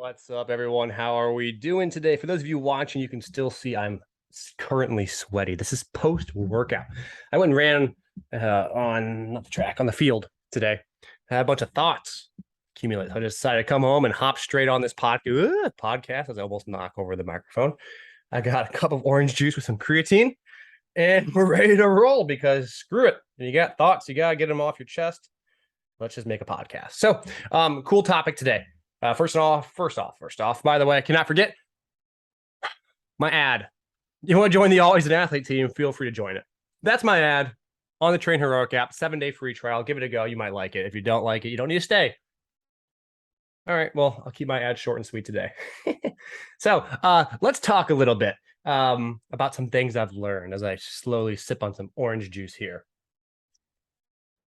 What's up, everyone? How are we doing today? For those of you watching, you can still see I'm currently sweaty. This is post-workout. I went and ran on not the track, on the field today. I had a bunch of thoughts accumulate. So I decided to come home and hop straight on this podcast as I almost knock over the microphone. I got a cup of orange juice with some creatine, and we're ready to roll because screw it. You got thoughts, you got to get them off your chest. Let's just make a podcast. So, cool topic today. First off, by the way, I cannot forget my ad. You want to join the Always an Athlete team, feel free to join it. That's my ad on the Train Heroic app, 7-day free trial. Give it a go. You might like it. If you don't like it, you don't need to stay. All right, well, I'll keep my ad short and sweet today. So let's talk a little bit about some things I've learned as I slowly sip on some orange juice here.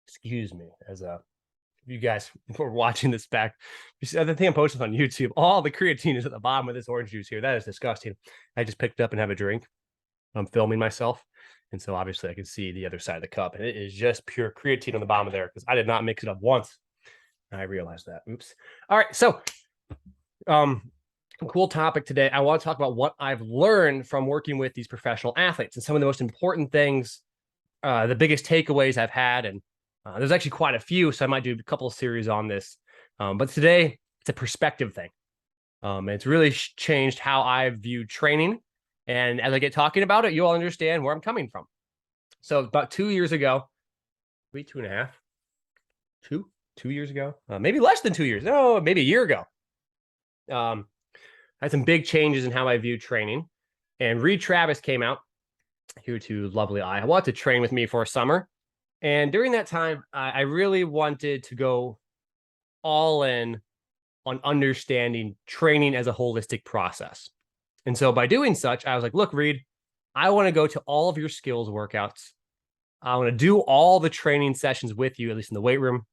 Excuse me, as you guys were watching this back. The thing I'm posting on YouTube, all the creatine is at the bottom of this orange juice here. That is disgusting. I just picked it up and have a drink. I'm filming myself. And so obviously I can see the other side of the cup. And it is just pure creatine on the bottom of there because I did not mix it up once. I realized that. Oops. All right. So cool topic today. I want to talk about what I've learned from working with these professional athletes and some of the most important things, the biggest takeaways I've had. And there's actually quite a few, so I might do a couple of series on this. But today, it's a perspective thing. It's really changed how I view training. And as I get talking about it, you'll understand where I'm coming from. So about 2 years ago, maybe 2.5, 2 years ago, maybe less than 2 years. No, maybe a year ago. I had some big changes in how I view training. And Reed Travis came out here to lovely Iowa wanted to train with me for a summer. And during that time, I really wanted to go all in on understanding training as a holistic process. And so by doing such, I was like, look, Reed, I want to go to all of your skills workouts. I want to do all the training sessions with you, at least in the weight room.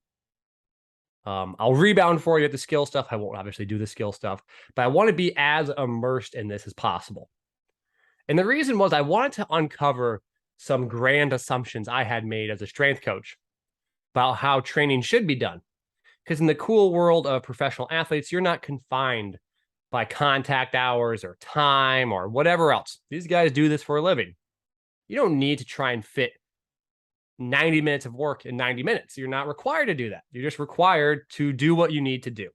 I'll rebound for you at the skill stuff. I won't obviously do the skill stuff, but I want to be as immersed in this as possible. And the reason was I wanted to uncover some grand assumptions I had made as a strength coach about how training should be done. Because in the cool world of professional athletes, you're not confined by contact hours or time or whatever else. These guys do this for a living. You don't need to try and fit 90 minutes of work in 90 minutes. You're not required to do that. You're just required to do what you need to do.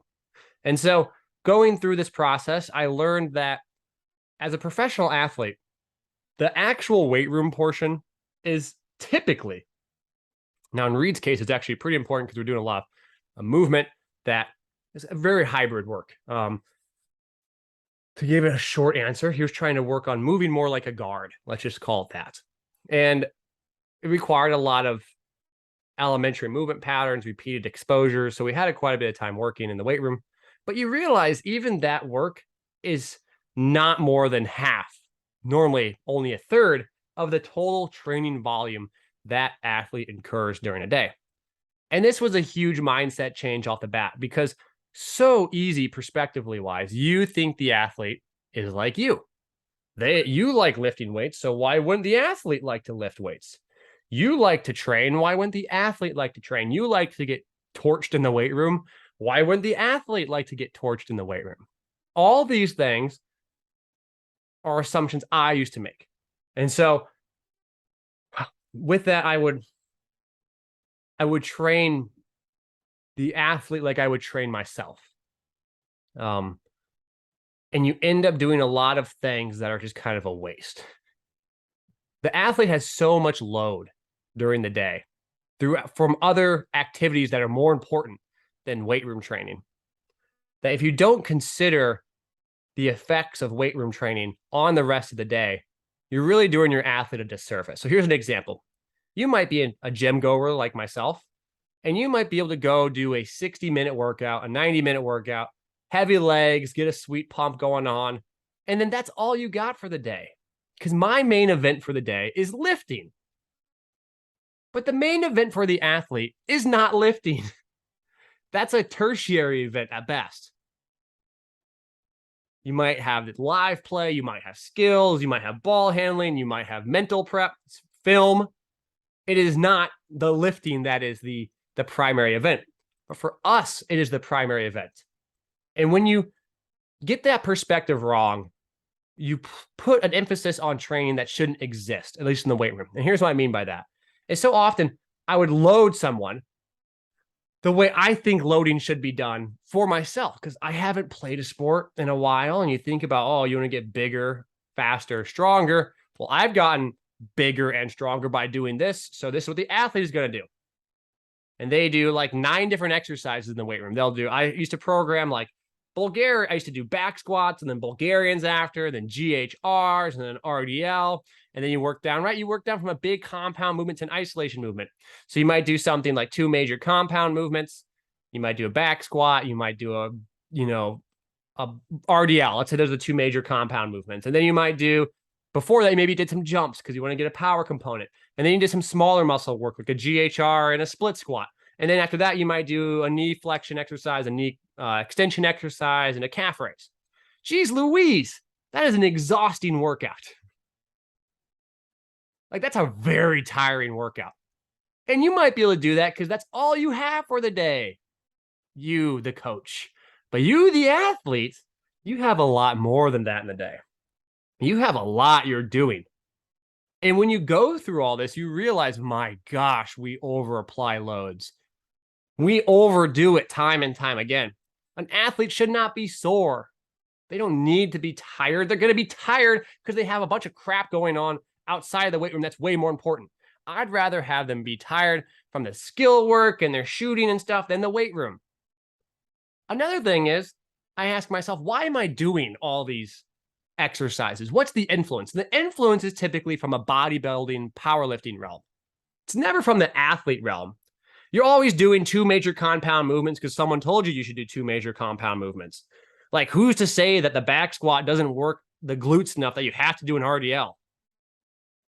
And so going through this process, I learned that as a professional athlete, the actual weight room portion is typically, now in Reed's case, it's actually pretty important because we're doing a lot of movement that is a very hybrid work. To give it a short answer, he was trying to work on moving more like a guard. Let's just call it that. And it required a lot of elementary movement patterns, repeated exposures. So we had quite a bit of time working in the weight room. But you realize even that work is not more than half, normally only a third of the total training volume that athlete incurs during a day. And this was a huge mindset change off the bat because so easy perspectively wise, you think the athlete is like you. You like lifting weights, so why wouldn't the athlete like to lift weights? You like to train, why wouldn't the athlete like to train? You like to get torched in the weight room, why wouldn't the athlete like to get torched in the weight room? All these things are assumptions I used to make. And so with that, I would train the athlete like I would train myself. And you end up doing a lot of things that are just kind of a waste. The athlete has so much load during the day from other activities that are more important than weight room training, that if you don't consider the effects of weight room training on the rest of the day, you're really doing your athlete a disservice. So here's an example. You might be a gym goer like myself, and you might be able to go do a 60-minute workout, a 90-minute workout, heavy legs, get a sweet pump going on, and then that's all you got for the day. Because my main event for the day is lifting. But the main event for the athlete is not lifting. That's a tertiary event at best. You might have live play, you might have skills, you might have ball handling, you might have mental prep, film. It is not the lifting that is the primary event. But for us, it is the primary event. And when you get that perspective wrong, you put an emphasis on training that shouldn't exist, at least in the weight room. And here's what I mean by that. Is so often I would load someone the way I think loading should be done for myself because I haven't played a sport in a while. And you think about, oh, you want to get bigger, faster, stronger. Well, I've gotten bigger and stronger by doing this. So this is what the athlete is going to do. And they do like 9 different exercises in the weight room. I used to program like Bulgaria. I used to do back squats and then Bulgarians after, then GHRs and then RDL. And then you work down, right? You work down from a big compound movement to an isolation movement. So you might do something like 2 major compound movements. You might do a back squat. You might do a RDL. Let's say those are the 2 major compound movements. And then you might do, before that, you maybe did some jumps because you want to get a power component. And then you did some smaller muscle work like a GHR and a split squat. And then after that, you might do a knee flexion exercise, a knee extension exercise, and a calf raise. Geez Louise, that is an exhausting workout. Like, that's a very tiring workout. And you might be able to do that because that's all you have for the day. You, the coach. But you, the athlete, you have a lot more than that in the day. You have a lot you're doing. And when you go through all this, you realize, my gosh, we over apply loads. We overdo it time and time again. An athlete should not be sore. They don't need to be tired. They're going to be tired because they have a bunch of crap going on outside of the weight room that's way more important. I'd rather have them be tired from the skill work and their shooting and stuff than the weight room. Another thing is, I ask myself, why am I doing all these exercises? What's the influence? The influence is typically from a bodybuilding, powerlifting realm. It's never from the athlete realm. You're always doing 2 major compound movements because someone told you should do 2 major compound movements. Like, who's to say that the back squat doesn't work the glutes enough that you have to do an RDL?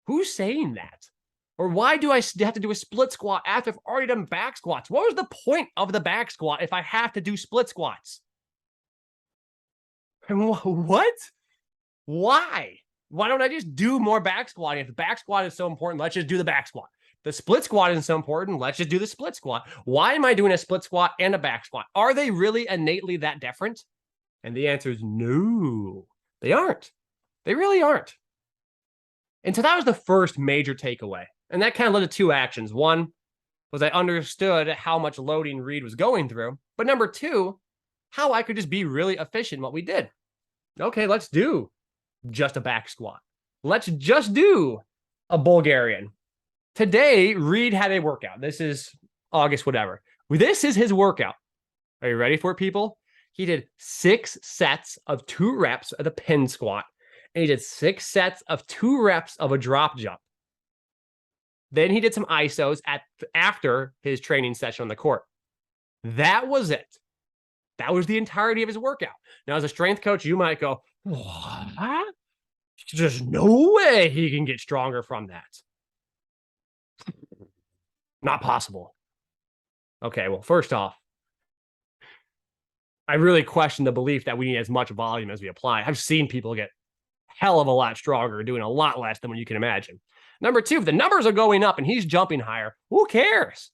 Who's saying that? Or why do I have to do a split squat after I've already done back squats? What was the point of the back squat if I have to do split squats? What? Why? Why don't I just do more back squatting? If the back squat is so important, let's just do the back squat. The split squat isn't so important, let's just do the split squat. Why am I doing a split squat and a back squat? Are they really innately that different? And the answer is no, they aren't. They really aren't. And so that was the first major takeaway. And that kind of led to 2 actions. One was I understood how much loading Reed was going through. But number 2, how I could just be really efficient in what we did. Okay, let's do just a back squat. Let's just do a Bulgarian. Today, Reed had a workout. This is August, whatever. This is his workout. Are you ready for it, people? He did 6 sets of 2 reps of the pin squat. And he did 6 sets of 2 reps of a drop jump. Then he did some ISOs after his training session on the court. That was it. That was the entirety of his workout. Now, as a strength coach, you might go, what? There's no way he can get stronger from that. Not possible. Okay, well, first off, I really question the belief that we need as much volume as we apply. I've seen people get hell of a lot stronger doing a lot less than what you can imagine. Number 2, if the numbers are going up and he's jumping higher, who cares?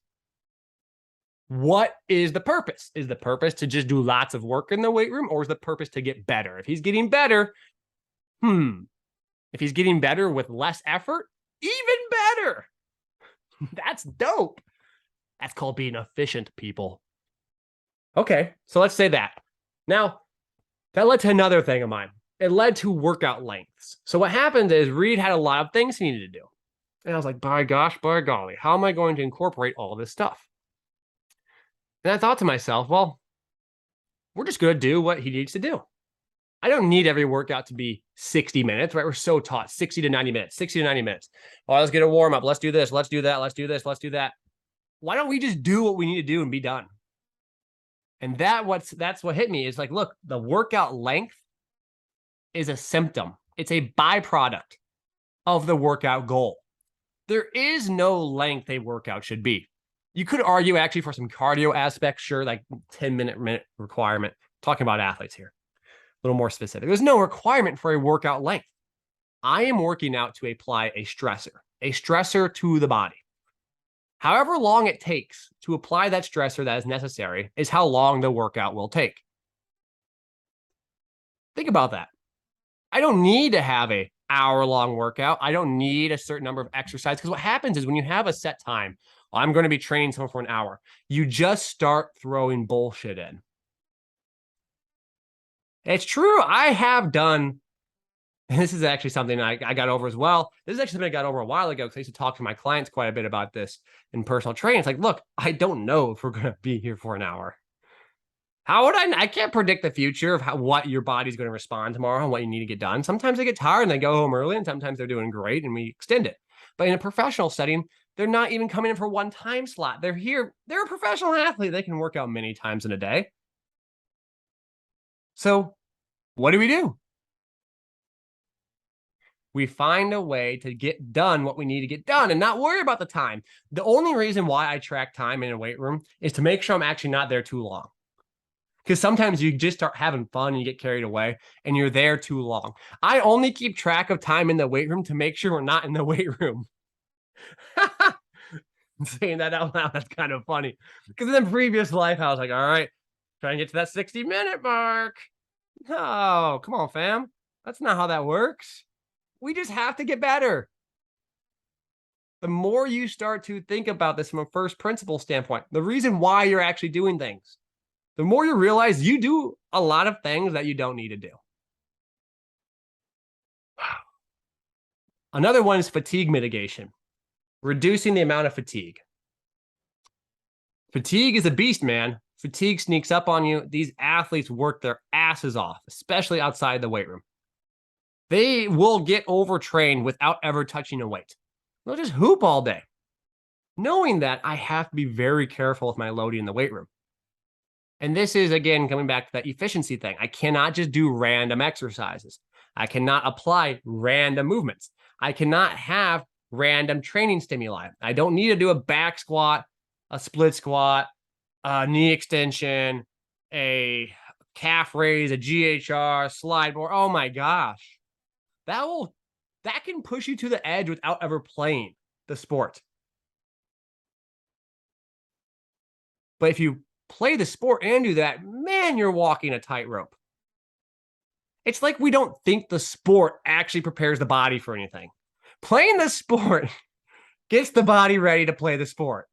What is the purpose? Is the purpose to just do lots of work in the weight room, or is the purpose to get better? If he's getting better, if he's getting better with less effort, even better. That's dope. That's called being efficient, people. Okay, so let's say that. Now, that led to another thing of mine. It led to workout lengths. So what happened is Reed had a lot of things he needed to do. And I was like, by gosh, by golly, how am I going to incorporate all this stuff? And I thought to myself, well, we're just going to do what he needs to do. I don't need every workout to be 60 minutes, right? We're so taught 60 to 90 minutes, 60 to 90 mintes. Oh, let's get a warm up. Let's do this. Let's do that. Let's do this. Let's do that. Why don't we just do what we need to do and be done? And that's what hit me is like, look, the workout length is a symptom. It's a byproduct of the workout goal. There is no length a workout should be. You could argue actually for some cardio aspects, sure, like 10-minute requirement. Talking about athletes here, a little more specific. There's no requirement for a workout length. I am working out to apply a stressor to the body. However long it takes to apply that stressor that is necessary is how long the workout will take. Think about that. I don't need to have a hour-long workout. I don't need a certain number of exercises, because what happens is when you have a set time, I'm going to be training someone for an hour, you just start throwing bullshit in. It's true. I have done, and this is actually something I got over as well. This is actually something I got over a while ago because I used to talk to my clients quite a bit about this in personal training. It's like, look, I don't know if we're going to be here for an hour. How would I can't predict the future of what your body's going to respond tomorrow and what you need to get done. Sometimes they get tired and they go home early, and sometimes they're doing great and we extend it. But in a professional setting, they're not even coming in for one time slot. They're here. They're a professional athlete. They can work out many times in a day. So what do? We find a way to get done what we need to get done and not worry about the time. The only reason why I track time in a weight room is to make sure I'm actually not there too long. Because sometimes you just start having fun and you get carried away and you're there too long. I only keep track of time in the weight room to make sure we're not in the weight room. Saying that out loud, that's kind of funny. Because in the previous life, I was like, all right, trying to get to that 60-minute mark. No, come on, fam. That's not how that works. We just have to get better. The more you start to think about this from a first principle standpoint, the reason why you're actually doing things, the more you realize you do a lot of things that you don't need to do. Another one is fatigue mitigation, reducing the amount of fatigue. Fatigue is a beast, man. Fatigue sneaks up on you. These athletes work their asses off, especially outside the weight room. They will get overtrained without ever touching a weight. They'll just hoop all day. Knowing that, I have to be very careful with my loading in the weight room. And this is, again, coming back to that efficiency thing. I cannot just do random exercises. I cannot apply random movements. I cannot have random training stimuli. I don't need to do a back squat, a split squat, a knee extension, a calf raise, a GHR, slide board. Oh my gosh. That can push you to the edge without ever playing the sport. But if you play the sport and do that, man, you're walking a tightrope. It's like we don't think the sport actually prepares the body for anything. Playing the sport gets the body ready to play the sport.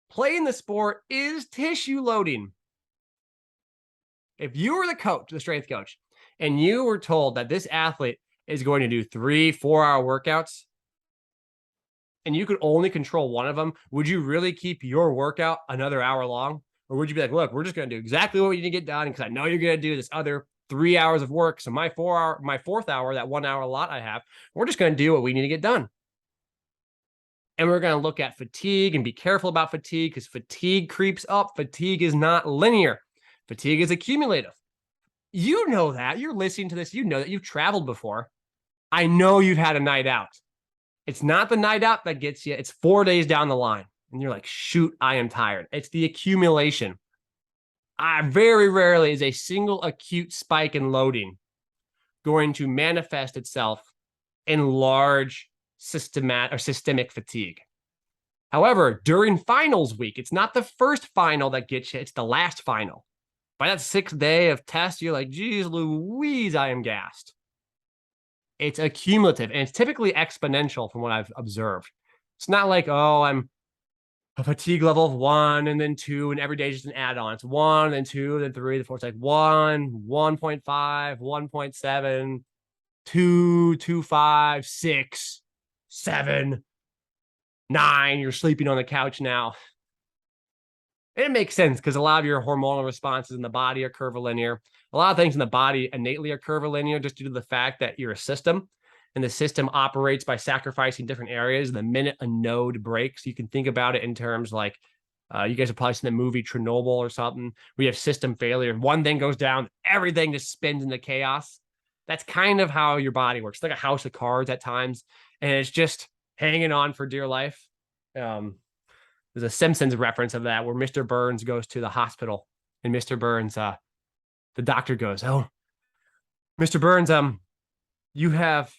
Playing the sport is tissue loading. If you were the coach, the strength coach, and you were told that this athlete is going to do 3-4 hour workouts, and you could only control one of them, would you really keep your workout another hour long? Or would you be like, look, we're just going to do exactly what we need to get done because I know you're going to do this other 3 hours of work. So my fourth hour, that 1 hour lot I have, we're just going to do what we need to get done. And we're going to look at fatigue and be careful about fatigue because fatigue creeps up. Fatigue is not linear. Fatigue is accumulative. You know that. You're listening to this. You know that you've traveled before. I know you've had a night out. It's not the night out that gets you. It's 4 days down the line. And you're like, shoot, I am tired. It's the accumulation. Very rarely is a single acute spike in loading going to manifest itself in large systemic fatigue. However, during finals week, it's not the first final that gets you. It's the last final. By that 6th day of test, you're like, geez, Louise, I am gassed. It's accumulative, and it's typically exponential from what I've observed. It's not like, oh, I'm a fatigue level of 1 and then 2, and every day is just an add-on. It's 1, then 2, then 3, then 4. It's like 1, 1.5, 1.7, 2, 2.5, 6, 7, 9. You're sleeping on the couch now. And it makes sense because a lot of your hormonal responses in the body are curvilinear. A lot of things in the body innately are curvilinear just due to the fact that you're a system, and the system operates by sacrificing different areas. The minute a node breaks, you can think about it in terms like you guys have probably seen the movie Chernobyl or something. We have system failure. One thing goes down, everything just spins into chaos. That's kind of how your body works. It's like a house of cards at times, and it's just hanging on for dear life. There's a Simpsons reference of that where Mr. Burns goes to the hospital, and Mr. Burns, the doctor goes, "Oh, Mr. Burns, you have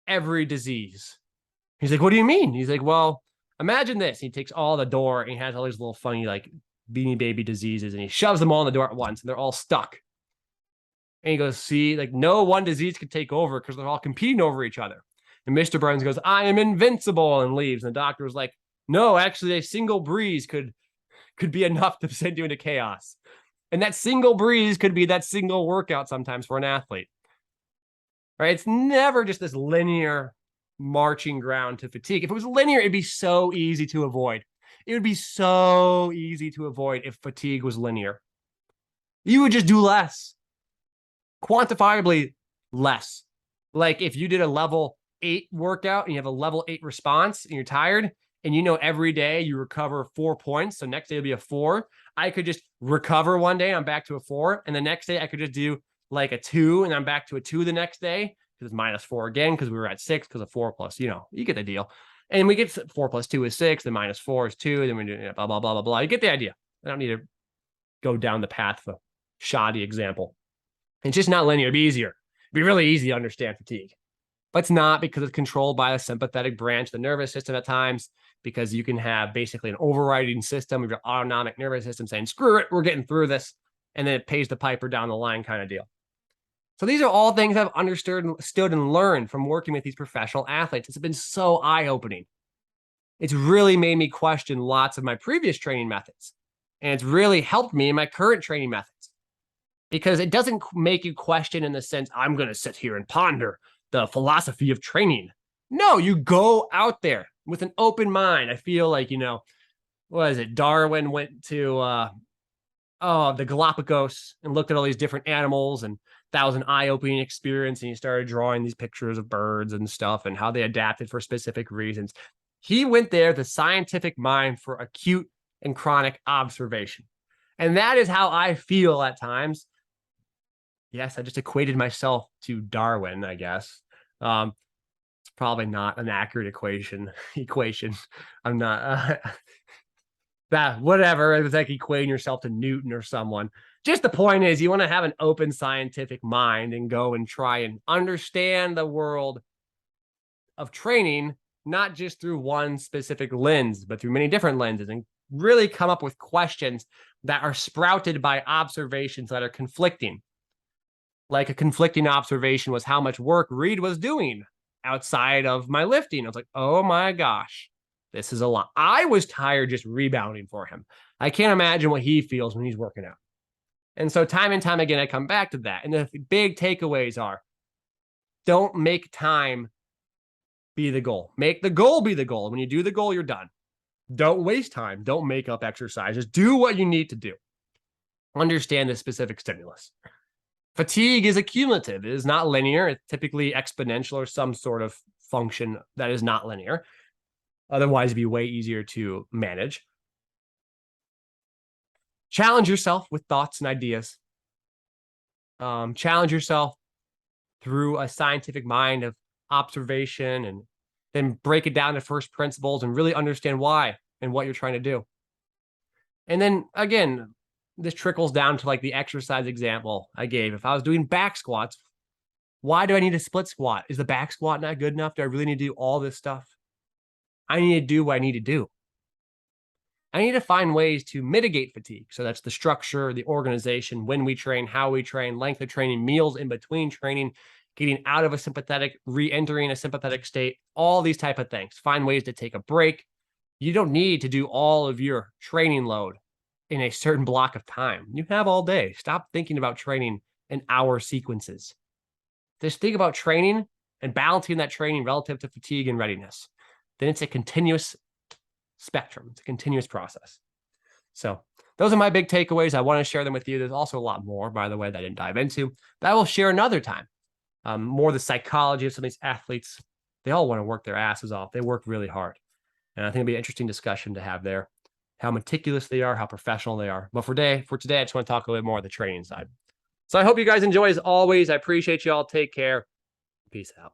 every disease." He's like, "What do you mean?" He's like, "Well, imagine this." He takes all the door and he has all these little funny like beanie baby diseases, and he shoves them all in the door at once, and they're all stuck. And he goes, see, like no one disease could take over because they're all competing over each other. And Mr. Burns goes, I am invincible, and leaves. And the doctor was like, no, actually, a single breeze could be enough to send you into chaos. And that single breeze could be that single workout sometimes for an athlete. Right? It's never just this linear marching ground to fatigue. If it was linear, it'd be so easy to avoid. It would be so easy to avoid if fatigue was linear. You would just do less, quantifiably less. Like if you did a level 8 workout and you have a level 8 response and you're tired, and you know every day you recover 4 points, so next day will be a 4. I could just recover one day and I'm back to a 4, and the next day I could just do like a 2 and I'm back to a 2 the next day because it's -4 again because we were at 6 because of 4 plus, you get the deal. And we get 4 plus 2 is 6, then -4 is 2, then we do blah, blah, blah, blah, blah. You get the idea. I don't need to go down the path of a shoddy example. It's just not linear. It'd be easier. It'd be really easy to understand fatigue. But it's not, because it's controlled by a sympathetic branch of the nervous system at times, because you can have basically an overriding system of your autonomic nervous system saying, screw it, we're getting through this. And then it pays the piper down the line kind of deal. So these are all things I've understood and learned from working with these professional athletes. It's been so eye-opening. It's really made me question lots of my previous training methods. And it's really helped me in my current training methods, because it doesn't make you question in the sense, I'm going to sit here and ponder the philosophy of training. No, you go out there with an open mind. I feel like, what is it? Darwin went to the Galapagos and looked at all these different animals, and that was an eye-opening experience. And he started drawing these pictures of birds and stuff and how they adapted for specific reasons. He went there, the scientific mind, for acute and chronic observation. And that is how I feel at times. Yes, I just equated myself to Darwin, I guess. It's probably not an accurate equation. I'm not that whatever. It was like equating yourself to Newton or someone. Just the point is, you want to have an open scientific mind and go and try and understand the world of training, not just through one specific lens, but through many different lenses, and really come up with questions that are sprouted by observations that are conflicting. Like a conflicting observation was how much work Reed was doing outside of my lifting. I was like, oh my gosh, this is a lot. I was tired just rebounding for him. I can't imagine what he feels when he's working out. And so time and time again, I come back to that. And the big takeaways are, don't make time be the goal. Make the goal be the goal. When you do the goal, you're done. Don't waste time. Don't make up exercises. Do what you need to do. Understand the specific stimulus. Fatigue is accumulative. It is not linear. It's typically exponential or some sort of function that is not linear. Otherwise, it'd be way easier to manage. Challenge yourself with thoughts and ideas. Challenge yourself through a scientific mind of observation, and then break it down to first principles and really understand why and what you're trying to do. And then again, this trickles down to like the exercise example I gave. If I was doing back squats, why do I need a split squat? Is the back squat not good enough? Do I really need to do all this stuff? I need to do what I need to do. I need to find ways to mitigate fatigue. So that's the structure, the organization, when we train, how we train, length of training, meals in between training, getting out of a sympathetic, re-entering a sympathetic state, all these type of things. Find ways to take a break. You don't need to do all of your training load in a certain block of time. You have all day. Stop thinking about training in hour sequences. Just think about training and balancing that training relative to fatigue and readiness. Then it's a continuous spectrum. It's a continuous process. So those are my big takeaways. I want to share them with you. There's also a lot more, by the way, that I didn't dive into, that I will share another time. More the psychology of some of these athletes. They all want to work their asses off. They work really hard. And I think it'll be an interesting discussion to have there. How meticulous they are, how professional they are. But for today, I just want to talk a little bit more of the training side. So I hope you guys enjoy as always. I appreciate you all. Take care. Peace out.